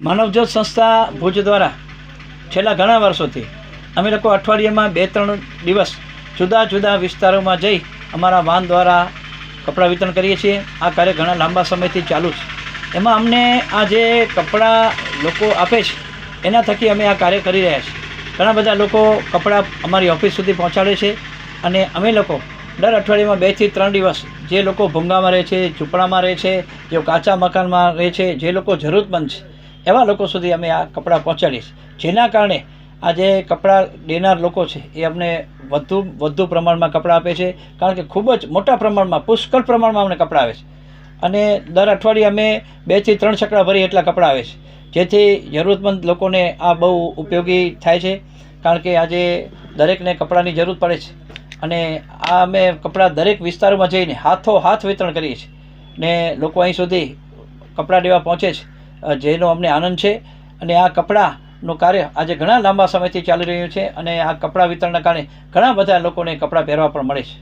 માનવજ્યોત સંસ્થા ભુજ દ્વારા છેલ્લા ઘણા વર્ષોથી અમે લોકો અઠવાડિયામાં 2-3 દિવસ જુદા જુદા વિસ્તારોમાં જઈ અમારા વાન દ્વારા કપડાં વિતરણ કરીએ છીએ। આ કાર્ય ઘણા લાંબા સમયથી ચાલુ છે। એમાં અમને આ જે કપડાં લોકો આપે છે એના થકી અમે આ કાર્ય કરી રહ્યા છીએ। ઘણા બધા લોકો કપડાં અમારી ઓફિસ સુધી પહોંચાડે છે અને અમે લોકો દર અઠવાડિયામાં 2 થી 3 દિવસ જે લોકો ભૂંગામાં રહે છે, ઝૂંપડામાં રહે છે, જે કાચા મકાનમાં રહે છે, જે લોકો જરૂરતમંદ છે એવા લોકો સુધી અમે આ કપડાં પહોંચાડીએ છીએ, જેના કારણે આ જે કપડાં દેનાર લોકો છે એ અમને વધુ પ્રમાણમાં કપડાં આપે છે, કારણ કે ખૂબ જ મોટા પ્રમાણમાં, પુષ્કળ પ્રમાણમાં અમને કપડાં આવે છે અને દર અઠવાડિયે અમે 2 થી 3 છકડા ભરી એટલા કપડાં આવે છે, જેથી જરૂરતમંદ લોકોને આ બહુ ઉપયોગી થાય છે। કારણ કે આજે દરેકને કપડાની જરૂર પડે છે અને આ અમે કપડાં દરેક વિસ્તારોમાં જઈને હાથોહાથ વિતરણ કરીએ છીએ ને લોકો અહીં સુધી કપડાં લેવા પહોંચે છે, જેનો અમને આનંદ છે। અને આ કપડાંનું કાર્ય આજે ઘણા લાંબા સમયથી ચાલી રહ્યું છે અને આ કપડાં વિતરણના કારણે ઘણા બધા લોકોને કપડાં પહેરવા પણ મળે છે।